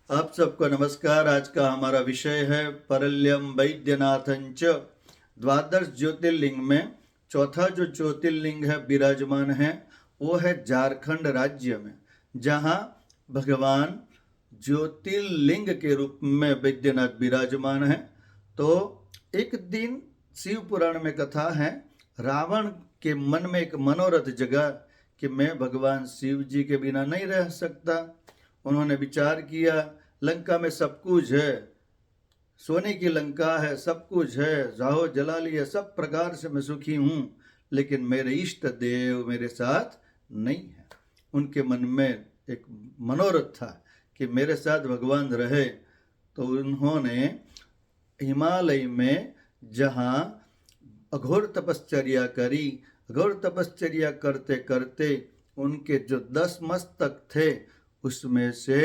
आप सबको नमस्कार। आज का हमारा विषय है परल्यम वैद्यनाथंच। द्वादश ज्योतिर्लिंग में चौथा जो ज्योतिर्लिंग है विराजमान है वो है झारखंड राज्य में, जहाँ भगवान ज्योतिर्लिंग के रूप में वैद्यनाथ विराजमान है। तो एक दिन शिव पुराण में कथा है, रावण के मन में एक मनोरथ जगा कि मैं भगवान शिव जी के बिना नहीं रह सकता। उन्होंने विचार किया, लंका में सब कुछ है, सोने की लंका है, सब कुछ है, जाहो जला लिया, सब प्रकार से मैं सुखी हूँ, लेकिन मेरे इष्ट देव मेरे साथ नहीं है। उनके मन में एक मनोरथ था कि मेरे साथ भगवान रहे। तो उन्होंने हिमालय में जहाँ अघोर तपश्चर्या करी, अघोर तपश्चर्या करते करते उनके जो 10 मस्तक थे उसमें से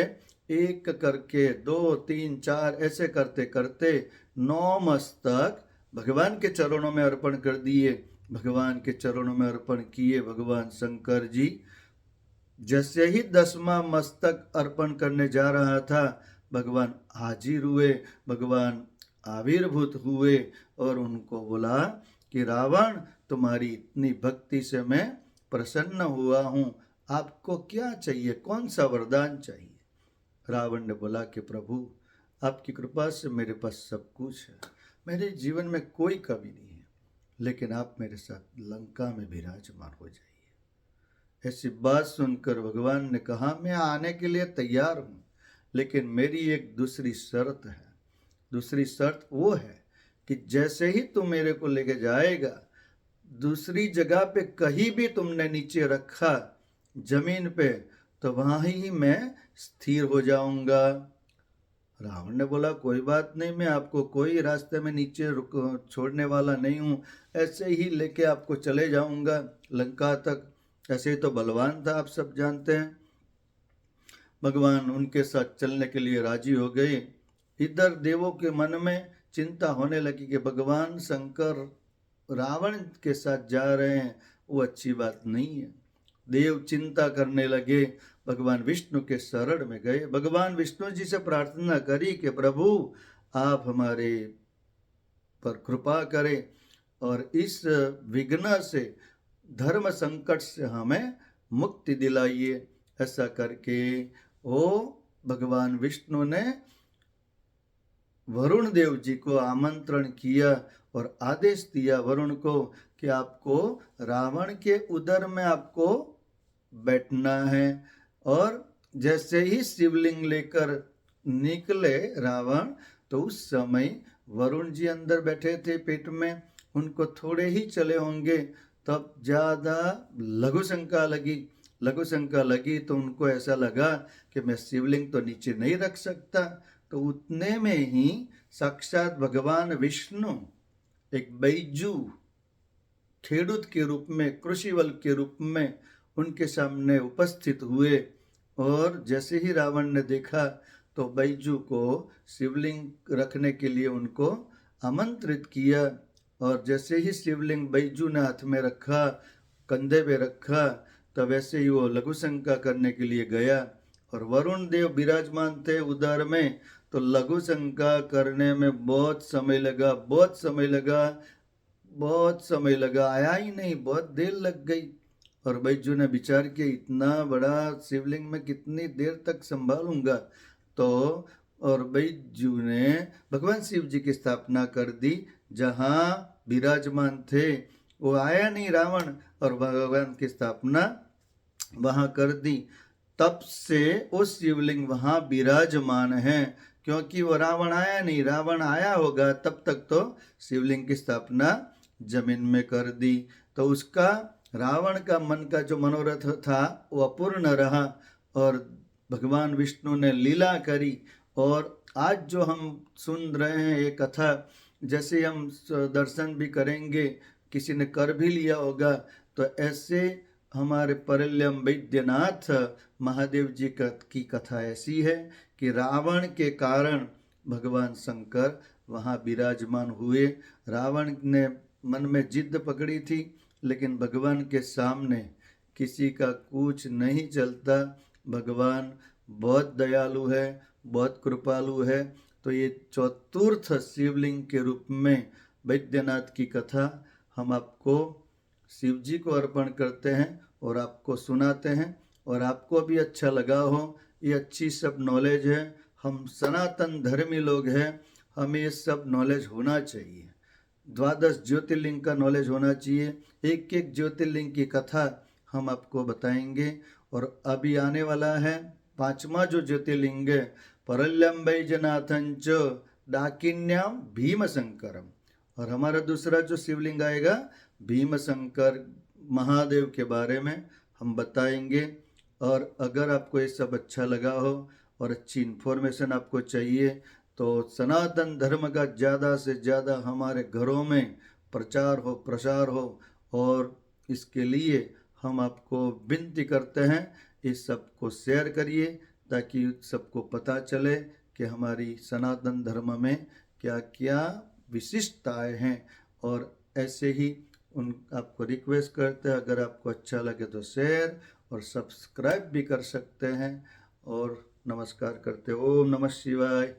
एक करके 2, 3, 4 ऐसे करते करते 9 मस्तक भगवान के चरणों में अर्पण कर दिए। भगवान के चरणों में अर्पण किए भगवान शंकर जी। जैसे ही 10वां मस्तक अर्पण करने जा रहा था, भगवान हाजिर हुए, भगवान आविर्भूत हुए और उनको बोला कि रावण, तुम्हारी इतनी भक्ति से मैं प्रसन्न हुआ हूँ, आपको क्या चाहिए, कौन सा वरदान चाहिए। रावण ने बोला कि प्रभु, आपकी कृपा से मेरे पास सब कुछ है, मेरे जीवन में कोई कमी नहीं है, लेकिन आप मेरे साथ लंका में विराजमान हो जाइए। ऐसी बात सुनकर भगवान ने कहा, मैं आने के लिए तैयार हूँ, लेकिन मेरी एक दूसरी शर्त है। दूसरी शर्त वो है कि जैसे ही तुम मेरे को लेके जाएगा, दूसरी जगह पे कहीं भी तुमने नीचे रखा जमीन पे, तो वहाँ ही मैं स्थिर हो जाऊंगा। रावण ने बोला, कोई बात नहीं, मैं आपको कोई रास्ते में नीचे छोड़ने वाला नहीं हूँ, ऐसे ही लेके आपको चले जाऊंगा लंका तक। ऐसे ही तो बलवान था, आप सब जानते हैं। भगवान उनके साथ चलने के लिए राजी हो गए। इधर देवों के मन में चिंता होने लगी कि भगवान शंकर रावण के साथ जा रहे हैं, वो अच्छी बात नहीं है। देव चिंता करने लगे, भगवान विष्णु के शरण में गए। भगवान विष्णु जी से प्रार्थना करी कि प्रभु, आप हमारे पर कृपा करें और इस विघ्न से, धर्म संकट से हमें मुक्ति दिलाइए। ऐसा करके वो भगवान विष्णु ने वरुण देव जी को आमंत्रण किया और आदेश दिया वरुण को कि आपको रावण के उदर में आपको बैठना है। और जैसे ही शिवलिंग लेकर निकले रावण, तो उस समय वरुण जी अंदर बैठे थे पेट में, उनको थोड़े ही चले होंगे तब ज़्यादा लघु शंका लगी तो उनको ऐसा लगा कि मैं शिवलिंग तो नीचे नहीं रख सकता। तो उतने में ही साक्षात भगवान विष्णु एक बैजू खेडूत के रूप में, कृषिवल के रूप में उनके सामने उपस्थित हुए। और जैसे ही रावण ने देखा तो बैजू को शिवलिंग रखने के लिए उनको आमंत्रित किया। और जैसे ही शिवलिंग बैजू ने हाथ में रखा, कंधे पे रखा, तो वैसे ही वो लघु शंका करने के लिए गया। और वरुण देव विराजमान थे उदर में, तो लघु शंका करने में बहुत समय लगा, आया ही नहीं, बहुत देर लग गई। और बैजू ने विचार किया, इतना बड़ा शिवलिंग में कितनी देर तक संभालूंगा। तो और बैजू ने भगवान शिव जी की स्थापना कर दी, जहाँ विराजमान थे। वो आया नहीं रावण, और भगवान की स्थापना वहाँ कर दी। तब से वो शिवलिंग वहाँ विराजमान है, क्योंकि वो रावण आया नहीं। रावण आया होगा तब तक तो शिवलिंग की स्थापना जमीन में कर दी। तो उसका, रावण का मन का जो मनोरथ था वो अपूर्ण रहा, और भगवान विष्णु ने लीला करी। और आज जो हम सुन रहे हैं ये कथा, जैसे हम दर्शन भी करेंगे, किसी ने कर भी लिया होगा, तो ऐसे हमारे परल्यम वैद्यनाथ महादेव जी की कथा ऐसी है कि रावण के कारण भगवान शंकर वहाँ विराजमान हुए। रावण ने मन में जिद पकड़ी थी, लेकिन भगवान के सामने किसी का कुछ नहीं चलता। भगवान बहुत दयालु है, बहुत कृपालु है। तो ये चतुर्थ शिवलिंग के रूप में वैद्यनाथ की कथा हम आपको शिव जी को अर्पण करते हैं और आपको सुनाते हैं, और आपको भी अच्छा लगा हो। ये अच्छी सब नॉलेज है, हम सनातन धर्मी लोग हैं, हमें ये सब नॉलेज होना चाहिए। द्वादश ज्योतिर्लिंग का नॉलेज होना चाहिए। एक एक ज्योतिर्लिंग की कथा हम आपको बताएंगे। और अभी आने वाला है पांचवा जो ज्योतिर्लिंग है, परल्यम वैजनाथं च डाकिन्याम भीमशंकरम। और हमारा दूसरा जो शिवलिंग आएगा, भीमशंकर महादेव के बारे में हम बताएंगे। और अगर आपको ये सब अच्छा लगा हो और अच्छी इन्फॉर्मेशन आपको चाहिए, तो सनातन धर्म का ज़्यादा से ज़्यादा हमारे घरों में प्रचार हो, प्रसार हो। और इसके लिए हम आपको विनती करते हैं, इस सब को शेयर करिए ताकि सबको पता चले कि हमारी सनातन धर्म में क्या क्या विशिष्टताएं हैं। और ऐसे ही उन आपको रिक्वेस्ट करते हैं, अगर आपको अच्छा लगे तो शेयर और सब्सक्राइब भी कर सकते हैं। और नमस्कार करते, ओम नमः शिवाय।